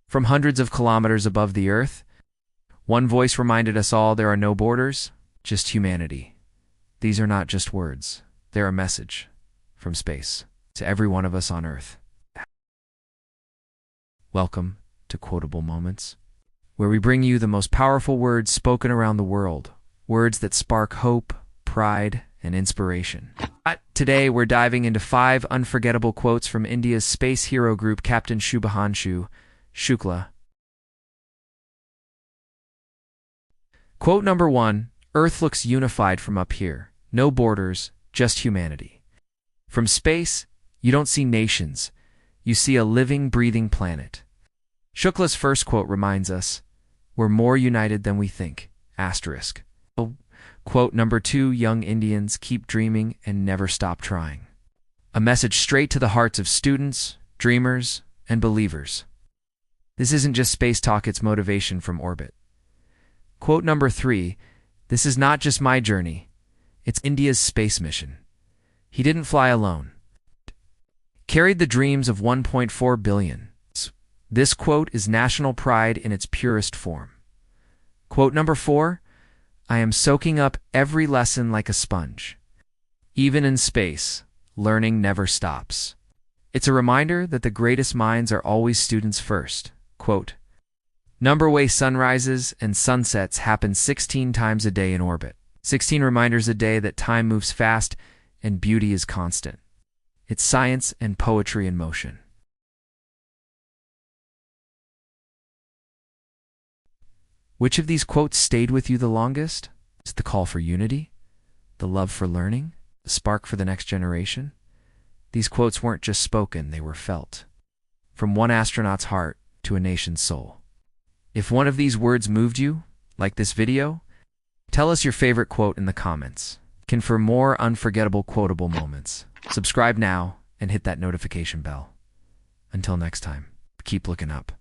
From hundreds of kilometers above the Earth, one voice reminded us all there are no borders, just humanity. These are not just words. They're a message from space to every one of us on Earth. Welcome to Quotable Moments, where we bring you the most powerful words spoken around the world, words that spark hope, pride, and inspiration. Today, we're diving into 5 unforgettable quotes from India's space hero group Captain Shubhanshu Shukla. Quote number 1, Earth looks unified from up here. No borders, just humanity. From space, you don't see nations. You see a living, breathing planet. Shukla's first quote reminds us, we're more united than we think. Asterisk. Quote number 2, young Indians keep dreaming and never stop trying. A message straight to the hearts of students, dreamers, and believers. This isn't just space talk, it's motivation from orbit. Quote number 3, this is not just my journey, it's India's space mission. He didn't fly alone. Carried the dreams of 1.4 billion. This quote is national pride in its purest form. Quote number 4, I am soaking up every lesson like a sponge. Even in space, learning never stops. It's a reminder that the greatest minds are always students first. Quote, number way sunrises and sunsets happen 16 times a day in orbit. 16 reminders a day that time moves fast and beauty is constant. It's science and poetry in motion. Which of these quotes stayed with you the longest? Is it the call for unity? The love for learning? The spark for the next generation? These quotes weren't just spoken, they were felt. From one astronaut's heart to a nation's soul. If one of these words moved you, like this video, tell us your favorite quote in the comments. For more unforgettable quotable moments, subscribe now and hit that notification bell. Until next time, keep looking up.